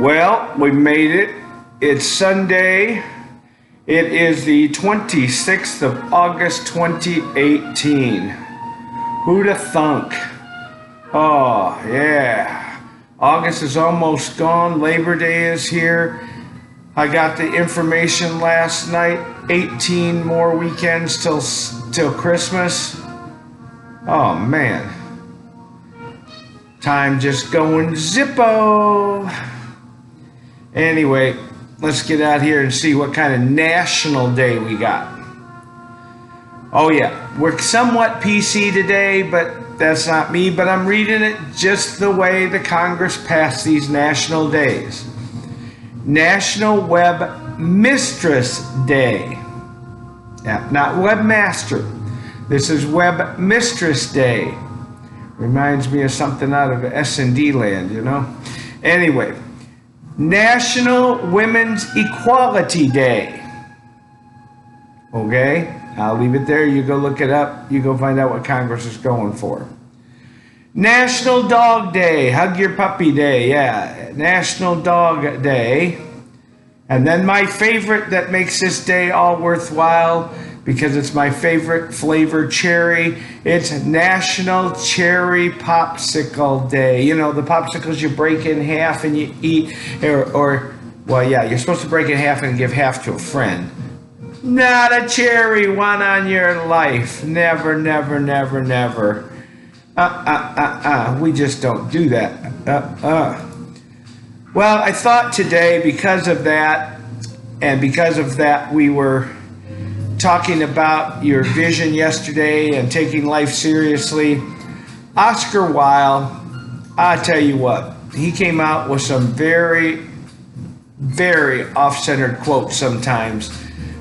Well, we made it. It's Sunday. It is the 26th of August, 2018. Who'da thunk? Oh, yeah. August is almost gone. Labor Day is here. I got the information last night. 18 more weekends till Christmas. Oh, man. Time just going zippo. Anyway, let's get out here and see what kind of national day we got. Oh yeah, we're somewhat PC today, but that's not me, but I'm reading it just the way the Congress passed these national days. National Web Mistress Day. Yeah, not Webmaster. This is Web Mistress Day. Reminds me of something out of S&D land, you know? Anyway. National Women's Equality Day. Okay, I'll leave it there. You go look it up. You go find out what Congress is going for. National Dog Day. Hug your puppy day. Yeah, National Dog Day. And then my favorite that makes this day all worthwhile, because it's my favorite flavor, cherry. It's National Cherry Popsicle Day. You know, the popsicles you break in half and you eat, well, yeah, you're supposed to break it in half and give half to a friend. Not a cherry one on your life. Never, never, never, never. We just don't do that. Well, I thought today, because of that, we were talking about your vision yesterday and taking life seriously. Oscar Wilde, I tell you what, he came out with some very, very off-centered quotes sometimes,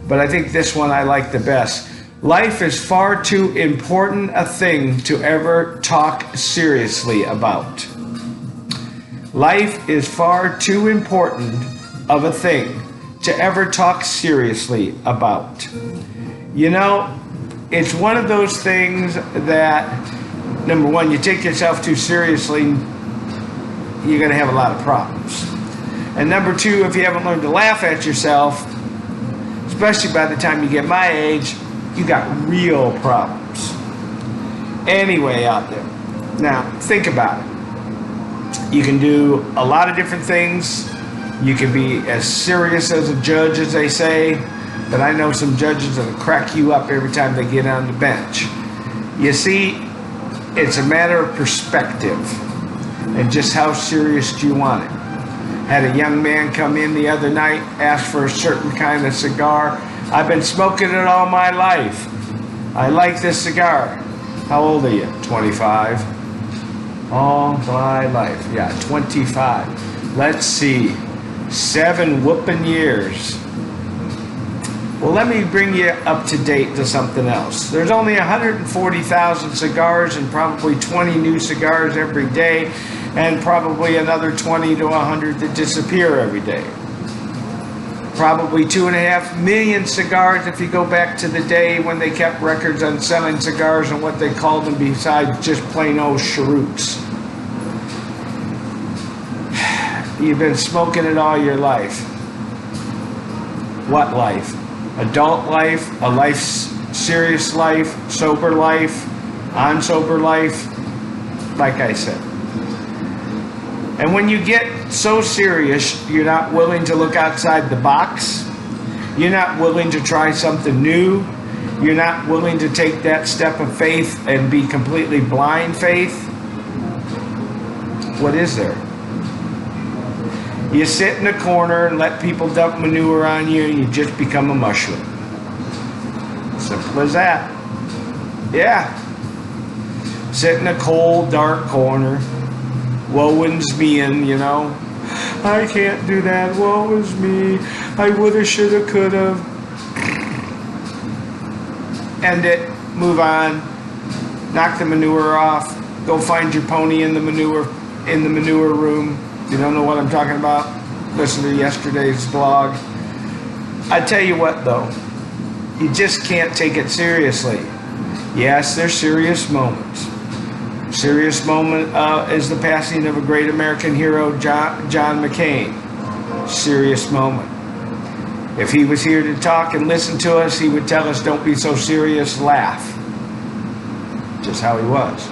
but I think this one I like the best. Life is far too important a thing to ever talk seriously about. Life is far too important of a thing to ever talk seriously about. You know, it's one of those things that, number one, you take yourself too seriously, you're going to have a lot of problems. And number two, if you haven't learned to laugh at yourself, especially by the time you get my age, you got real problems. Anyway, out there. Now, think about it. You can do a lot of different things. You can be as serious as a judge, as they say, but I know some judges that'll crack you up every time they get on the bench. You see, it's a matter of perspective and just how serious do you want it. Had a young man come in the other night, asked for a certain kind of cigar. I've been smoking it all my life. I like this cigar. How old are you? 25. All my life. Yeah, 25. Let's see. 7 whooping years. Well, let me bring you up to date to something else. There's only 140,000 cigars and probably 20 new cigars every day, and probably another 20 to 100 that disappear every day. Probably 2.5 million cigars if you go back to the day when they kept records on selling cigars and what they called them besides just plain old cheroots. You've been smoking it all your life. What life? Adult life, a life, serious life, sober life, unsober life, like I said. And when you get so serious, you're not willing to look outside the box. You're not willing to try something new. You're not willing to take that step of faith and be completely blind faith. What is there? You sit in a corner and let people dump manure on you, and you just become a mushroom. Simple as that. Yeah. Sit in a cold, dark corner. Woe is me-in, you know. I can't do that. Woe is me. I woulda, shoulda, coulda. End it. Move on. Knock the manure off. Go find your pony in the manure room. You don't know what I'm talking about? Listen to yesterday's blog. I tell you what, though, you just can't take it seriously. Yes, there's serious moments. Serious moment is the passing of a great American hero, John McCain. serious moment. If he was here to talk and listen to us, he would tell us, don't be so serious, laugh. Just how he was.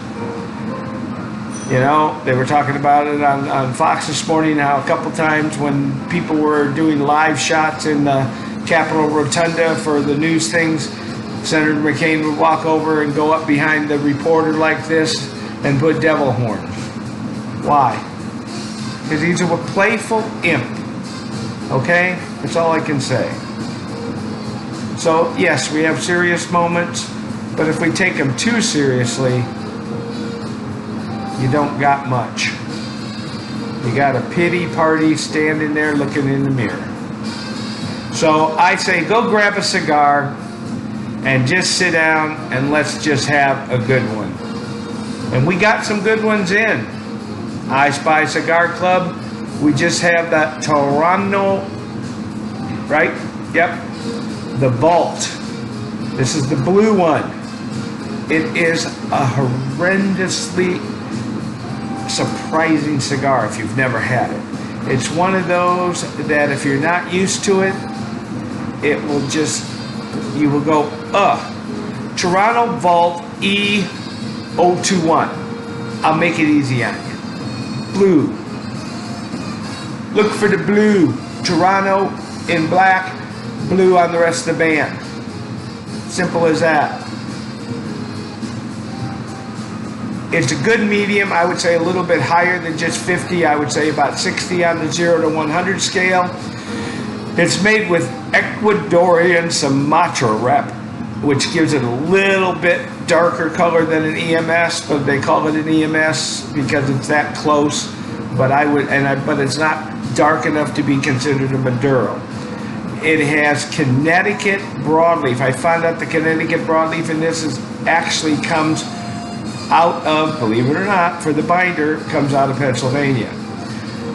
You know, they were talking about it on Fox this morning, how a couple times when people were doing live shots in the Capitol Rotunda for the news things, Senator McCain would walk over and go up behind the reporter like this and put devil horns. Why? Because he's a playful imp. Okay? That's all I can say. So, yes, we have serious moments, but if we take them too seriously, you don't got much. You got a pity party standing there looking in the mirror. So I say go grab a cigar and just sit down and let's just have a good one. And we got some good ones in. I Spy Cigar Club. We just have that Torano, right? Yep. The Vault. This is the blue one. It is a horrendously surprising cigar if you've never had it. It's one of those that if you're not used to it, it will just, you will go, ugh. Torano Vault E-021. I'll make it easy on you. Blue. Look for the blue. Torano in black, blue on the rest of the band. Simple as that. It's a good medium. I would say a little bit higher than just 50. I would say about 60 on the 0 to 100 scale. It's made with Ecuadorian Sumatra rep, which gives it a little bit darker color than an EMS, but they call it an EMS because it's that close. But but it's not dark enough to be considered a Maduro. It has Connecticut broadleaf. I found out the Connecticut broadleaf in this actually comes out of, believe it or not, for the binder, comes out of Pennsylvania.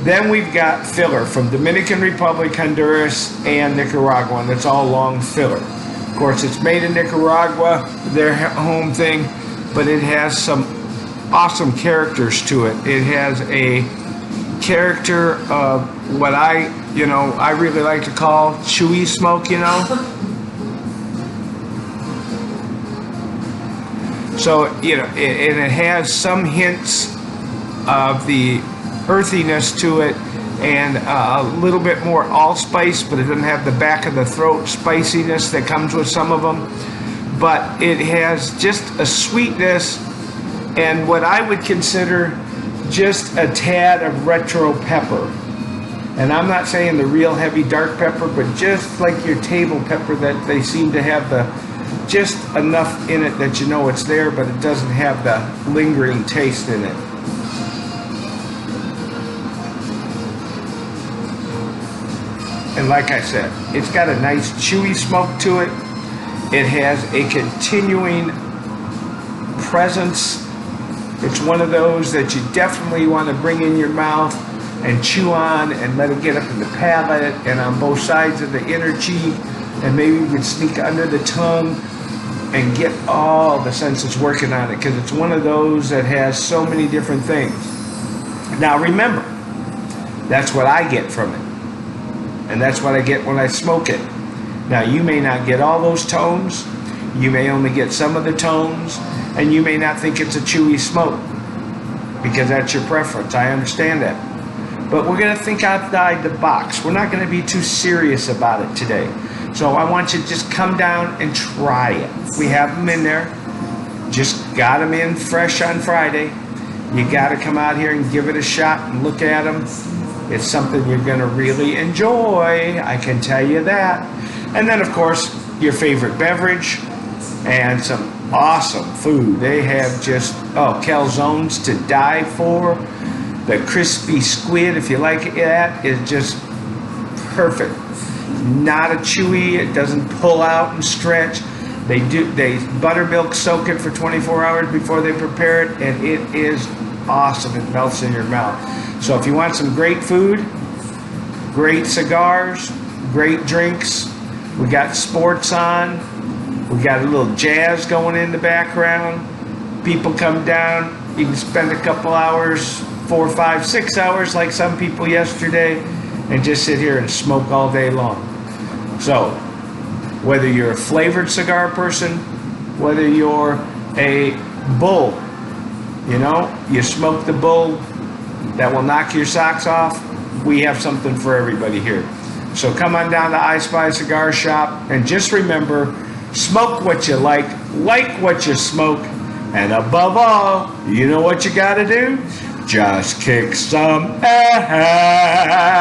Then we've got filler from Dominican Republic, Honduras, and Nicaragua, and it's all long filler. Of course, it's made in Nicaragua, their home thing, but it has some awesome characters to it. It has a character of what I really like to call chewy smoke, you know? So, you know, it has some hints of the earthiness to it and a little bit more allspice, but it doesn't have the back of the throat spiciness that comes with some of them. But it has just a sweetness and what I would consider just a tad of retro pepper. And I'm not saying the real heavy dark pepper, but just like your table pepper that they seem to have just enough in it that you know it's there, but it doesn't have the lingering taste in it. And like I said, it's got a nice chewy smoke to it. It has a continuing presence. It's one of those that you definitely want to bring in your mouth and chew on and let it get up in the palate and on both sides of the inner cheek, and maybe you can sneak under the tongue and get all the senses working on it, because it's one of those that has so many different things. Now remember, that's what I get from it, and that's what I get when I smoke it. Now you may not get all those tones, you may only get some of the tones, and you may not think it's a chewy smoke because that's your preference. I understand that. But we're going to think outside the box. We're not going to be too serious about it today. So I want you to just come down and try it. We have them in there. Just got them in fresh on Friday. You got to come out here and give it a shot and look at them. It's something you're going to really enjoy. I can tell you that. And then, of course, your favorite beverage and some awesome food. They have just, calzones to die for. The crispy squid, if you like that, is just perfect. Not a chewy, it doesn't pull out and stretch. They buttermilk soak it for 24 hours before they prepare it, and it is awesome. It melts in your mouth. So if you want some great food, great cigars, great drinks, we got sports on, we got a little jazz going in the background. People come down, you can spend a couple hours, 4, 5, 6 hours like some people yesterday, and just sit here and smoke all day long. So, whether you're a flavored cigar person, whether you're a bull, you know, you smoke the bull that will knock your socks off, we have something for everybody here. So come on down to I Spy Cigar Shop, and just remember, smoke what you like what you smoke, and above all, you know what you gotta do? Just kick some ash.